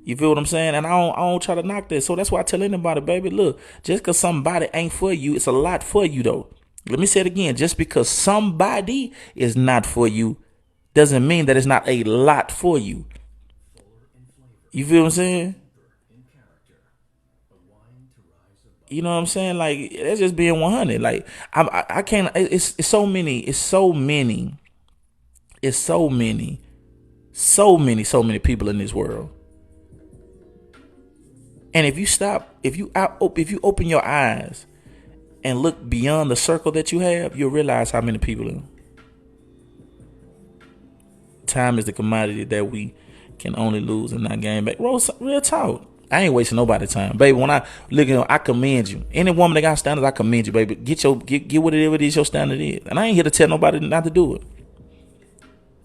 You feel what I'm saying? And I don't try to knock that. So that's why I tell anybody, baby, look, just because somebody ain't for you, it's a lot for you though. Let me say it again. Just because somebody is not for you doesn't mean that it's not a lot for you. You feel what I'm saying? You know what I'm saying? Like, that's just being 100. Like, I can't. It's so many people in this world. And if you open your eyes and look beyond the circle that you have, you'll realize how many people are. Time is the commodity that we can only lose and not gain back. Real talk. I ain't wasting nobody's time, baby. When I look at, I commend you. Any woman that got standards, I commend you, baby. Get whatever it is your standard is. And I ain't here to tell nobody not to do it.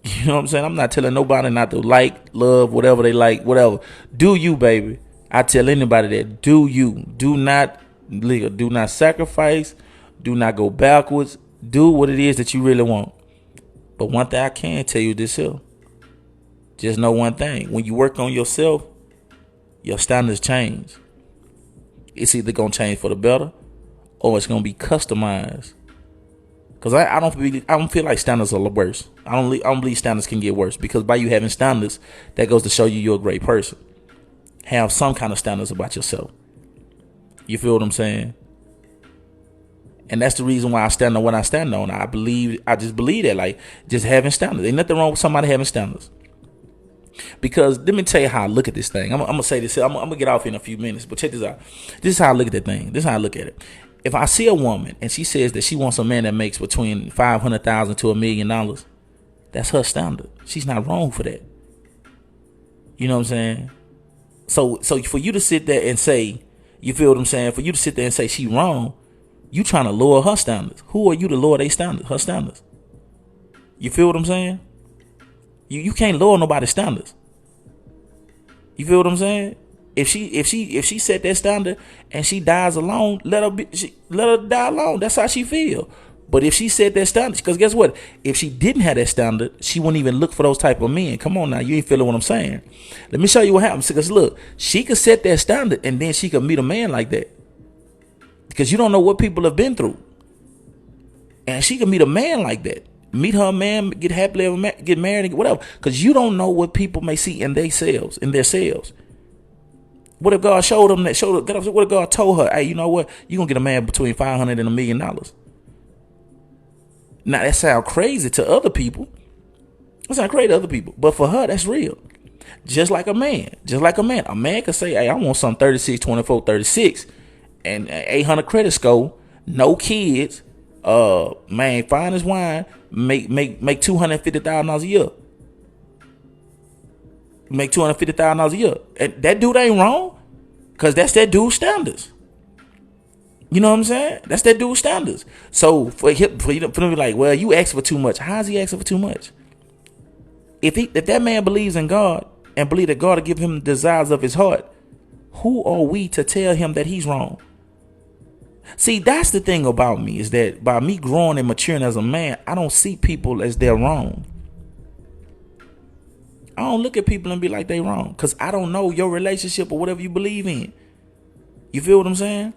You know what I'm saying? I'm not telling nobody not to like, love, whatever they like, whatever. Do you, baby? I tell anybody that. Do you? Do not sacrifice. Do not go backwards. Do what it is that you really want. But one thing I can tell you this here. Just know one thing. When you work on yourself, your standards change. It's either going to change for the better or it's going to be customized. Because I don't feel like standards are worse. I don't believe standards can get worse. Because by you having standards, that goes to show you're a great person. Have some kind of standards about yourself. You feel what I'm saying? And that's the reason why I stand on what I stand on. I just believe that, like, just having standards. Ain't nothing wrong with somebody having standards. Because let me tell you how I look at this thing. I'm gonna say this. I'm gonna get off in a few minutes, but check this out. This is how I look at that thing. This is how I look at it. If I see a woman and she says that she wants a man that makes between $500,000 to $1,000,000, That's her standard. She's not wrong for that. You know what I'm saying? So for you to sit there and say, you feel what I'm saying? For you to sit there and say she wrong, you trying to lower her standards. Who are you to lower their standards? Her standards. You feel what I'm saying? You can't lower nobody's standards. You feel what I'm saying? If she set that standard and she dies alone, let her die alone. That's how she feel. But if she set that standard, because guess what? If she didn't have that standard, she wouldn't even look for those type of men. Come on now, you ain't feeling what I'm saying. Let me show you what happens. Because look, she could set that standard and then she could meet a man like that. Because you don't know what people have been through. And she could meet a man like that. Meet her man, get happily ever get married, whatever. Because you don't know what people may see in themselves, What if God showed them that? What if God told her, hey, you know what? You're going to get a man between $500 and $1 million. Now, that sounds crazy to other people. That sounds crazy to other people. But for her, that's real. Just like a man. A man could say, hey, I want some 36, 24, 36. And 800 credit score. No kids. Man, fine as wine. Make $250,000 a year. Make $250,000 a year. And that dude ain't wrong. Because that's that dude's standards. You know what I'm saying? That's that dude's standards. So for you to be like, well, you asking for too much. How's he asking for too much? If that man believes in God and believe that God will give him the desires of his heart, who are we to tell him that he's wrong? See, that's the thing about me, is that by me growing and maturing as a man, I don't see people as they're wrong. I don't look at people and be like they wrong, because I don't know your relationship or whatever you believe in. You feel what I'm saying?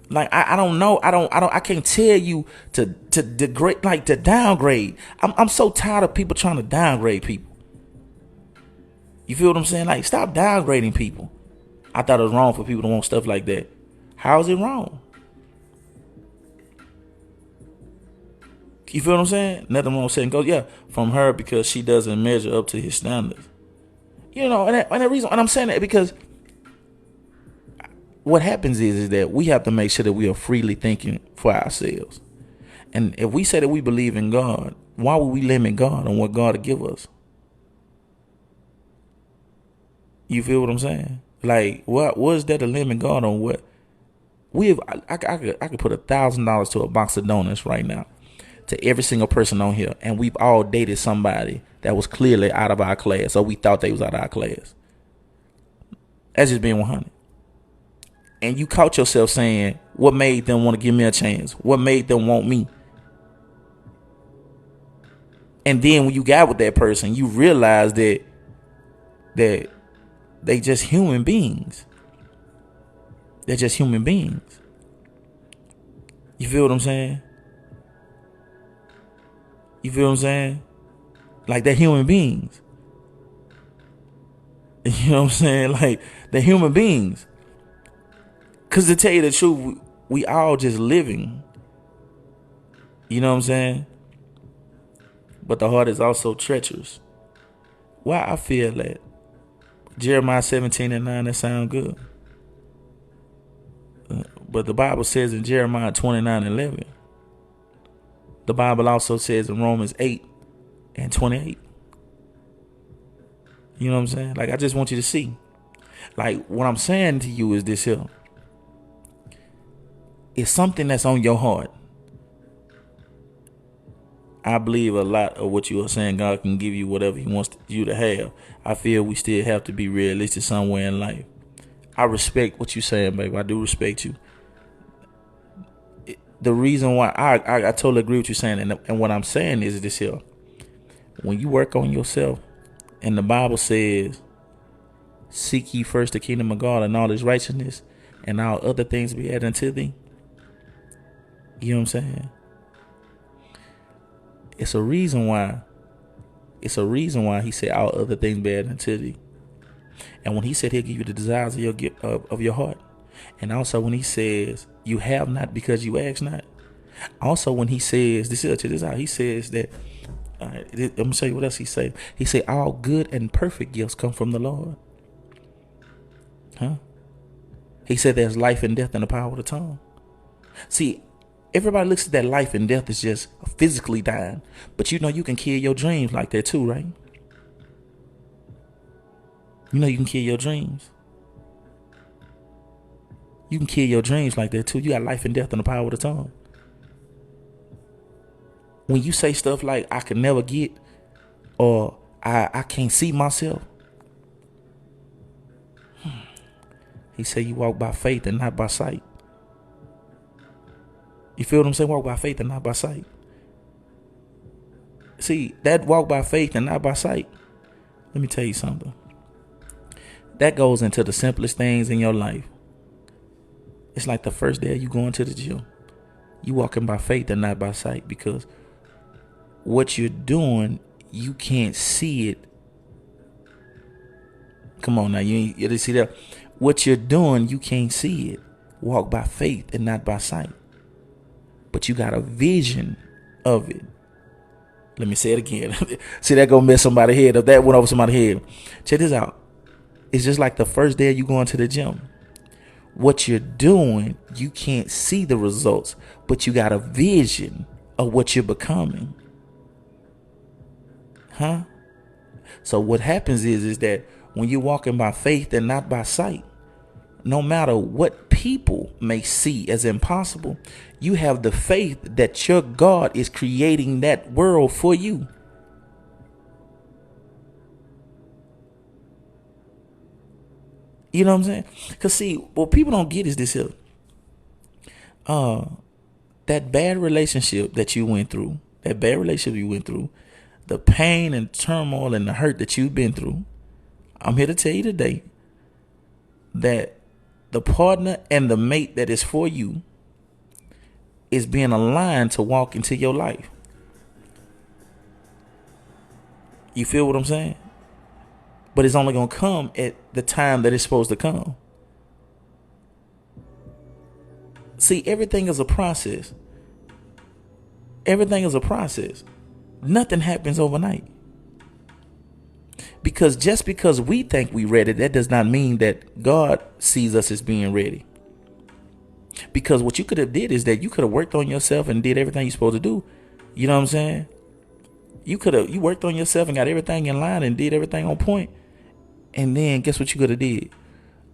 Like, I don't know. I can't tell you to degrade, like to downgrade. I'm so tired of people trying to downgrade people. You feel what I'm saying? Like, stop downgrading people. I thought it was wrong for people to want stuff like that. How is it wrong? You feel what I'm saying? Nothing wrong with saying, go, yeah, from her, because she doesn't measure up to his standards. You know, and the reason, and I'm saying that because what happens is that we have to make sure that we are freely thinking for ourselves. And if we say that we believe in God, why would we limit God on what God will give us? You feel what I'm saying? Like, what is that to limit God on what? I could put $1,000 to a box of donuts right now to every single person on here, and we've all dated somebody that was clearly out of our class, or we thought they was out of our class. That's just being 100. And you caught yourself saying, what made them want to give me a chance? What made them want me? And then when you got with that person, you realize that they just human beings. They're just human beings. You feel what I'm saying? You feel what I'm saying? Like, they're human beings. You know what I'm saying? Like, they're human beings. Because to tell you the truth, we all just living. You know what I'm saying? But the heart is also treacherous. Why I feel that Jeremiah 17:9, that sound good. But the Bible says in Jeremiah 29:11. The Bible also says in Romans 8:28. You know what I'm saying? Like, I just want you to see. Like, what I'm saying to you is this here. It's something that's on your heart. I believe a lot of what you are saying, God can give you whatever he wants you to have. I feel we still have to be realistic somewhere in life. I respect what you're saying, baby. I do respect you. The reason why I totally agree with you saying, and what I'm saying is this here. When you work on yourself, and the Bible says, seek ye first the kingdom of God and all his righteousness, and all other things be added unto thee. You know what I'm saying? It's a reason why he said all other things be added unto thee. And when he said he'll give you the desires of your heart. And also when he says you have not because you ask not. Also when he says, check this out, he says that, I'm going to show you what else he said. He said all good and perfect gifts come from the Lord. He said there's life and death in the power of the tongue. See, Everybody looks at that life and death as just physically dying. But you know you can kill your dreams like that too, right? You know you can kill your dreams. You can kill your dreams like that too. You got life and death in the power of the tongue. When you say stuff like I can never get, or I can't see myself. He said you walk by faith and not by sight. You feel what I'm saying? Walk by faith and not by sight. See, that walk by faith and not by sight, let me tell you something. That goes into the simplest things in your life. It's like the first day you going to the gym. You walking by faith and not by sight, because what you're doing, you can't see it. Come on now, you see that? What you're doing, you can't see it. Walk by faith and not by sight. But you got a vision of it. Let me say it again. See, that gonna mess somebody's head up. That went over somebody's head. Check this out. It's just like the first day you going to the gym. What you're doing, you can't see the results, but you got a vision of what you're becoming. Huh? So what happens is that when you're walking by faith and not by sight, no matter what people may see as impossible, you have the faith that your God is creating that world for you. You know what I'm saying? Because see, what people don't get is this here. That bad relationship that you went through, the pain and turmoil and the hurt that you've been through, I'm here to tell you today that the partner and the mate that is for you is being aligned to walk into your life. You feel what I'm saying? But it's only going to come at the time that it's supposed to come. See, everything is a process. Everything is a process. Nothing happens overnight. Because just because we think we're ready, that does not mean that God sees us as being ready. Because what you could have did is that you could have worked on yourself and did everything you're supposed to do. You know what I'm saying? You worked on yourself and got everything in line and did everything on point. And then guess what you could have did?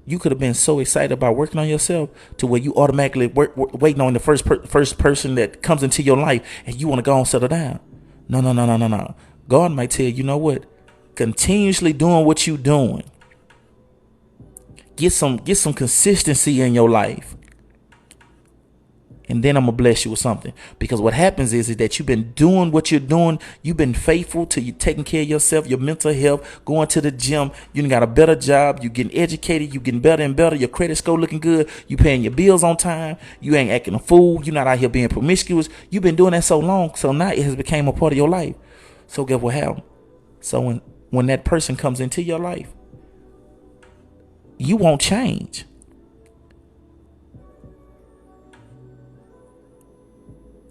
You could have been so excited about working on yourself to where you automatically waiting on the first person that comes into your life and you want to go and settle down. No. God might tell you know what? Continuously doing what you doing. Get some consistency in your life. And then I'm going to bless you with something. Because what happens is that you've been doing what you're doing. You've been faithful to you taking care of yourself, your mental health, going to the gym. You got a better job. You getting educated. You getting better and better. Your credit score looking good. You paying your bills on time. You ain't acting a fool. You're not out here being promiscuous. You've been doing that so long. So now it has become a part of your life. So guess what happened? So when that person comes into your life, you won't change.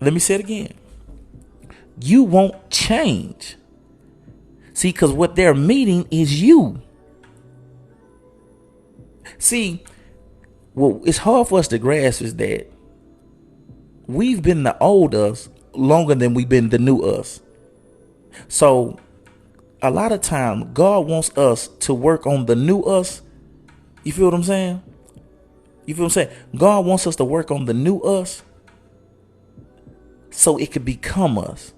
Let me say it again. You won't change. See, because what they're meeting is you. See, what it's hard for us to grasp is that we've been the old us longer than we've been the new us. So a lot of time God wants us to work on the new us. You feel what I'm saying? God wants us to work on the new us so it could become us.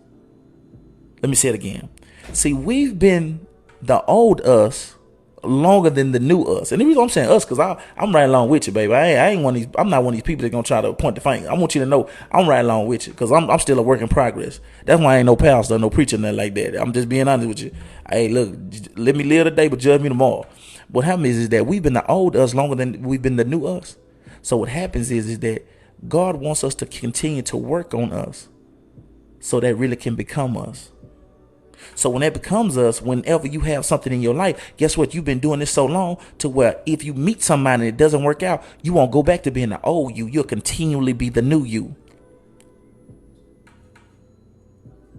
Let me say it again. See, we've been the old us longer than the new us. And the reason I'm saying us, because I'm right along with you, baby. I'm not one of these people that gonna try to point the finger. I want you to know I'm right along with you, because I'm still a work in progress. That's why I ain't no pastor, no preacher, nothing like that. I'm just being honest with you. Hey, look, let me live today, but judge me tomorrow. What happens is that we've been the old us longer than we've been the new us. So what happens is that God wants us to continue to work on us so that really can become us. So when that becomes us, whenever you have something in your life, guess what? You've been doing this so long to where if you meet somebody and it doesn't work out, you won't go back to being the old you. You'll continually be the new you.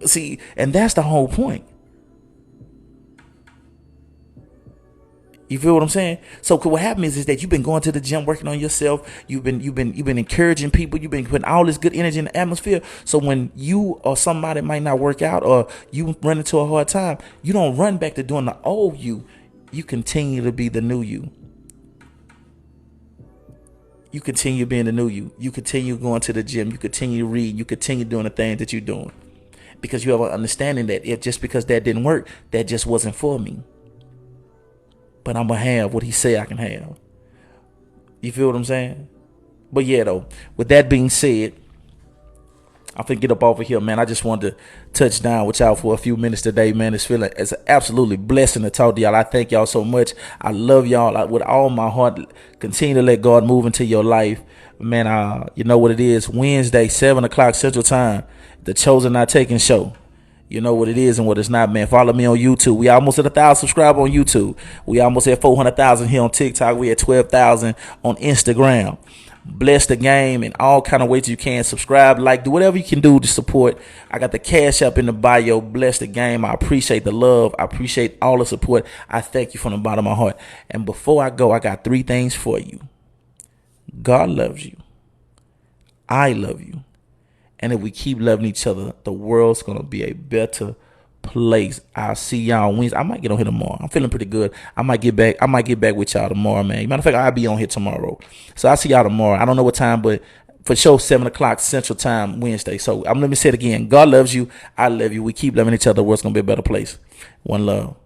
See, and that's the whole point. You feel what I'm saying? So what happens is that you've been going to the gym, working on yourself. You've been encouraging people. You've been putting all this good energy in the atmosphere. So when you or somebody might not work out, or you run into a hard time, you don't run back to doing the old you. You continue to be the new you. You continue being the new you. You continue going to the gym. You continue reading. You continue doing the things that you're doing, because you have an understanding that if just because that didn't work, that just wasn't for me. But I'm going to have what he said I can have. You feel what I'm saying? But yeah, though, with that being said, I'm finna get up off of here, man. I just wanted to touch down with y'all for a few minutes today, man. It's an absolutely blessing to talk to y'all. I thank y'all so much. I love y'all with all my heart. Continue to let God move into your life. Man, you know what it is. Wednesday, 7 o'clock Central Time, the Chosen Not Taken show. You know what it is and what it's not, man. Follow me on YouTube. We almost at 1,000 subscribers on YouTube. We almost at 400,000 here on TikTok. We at 12,000 on Instagram. Bless the game in all kind of ways you can. Subscribe, like, do whatever you can do to support. I got the cash up in the bio. Bless the game. I appreciate the love. I appreciate all the support. I thank you from the bottom of my heart. And before I go, I got 3 things for you. God loves you. I love you. And if we keep loving each other, the world's going to be a better place. I'll see y'all Wednesday. I might get on here tomorrow. I'm feeling pretty good. I might get back with y'all tomorrow, man. Matter of fact, I'll be on here tomorrow. So I'll see y'all tomorrow. I don't know what time, but for sure, 7 o'clock Central Time Wednesday. So let me say it again. God loves you. I love you. We keep loving each other. The world's going to be a better place. One love.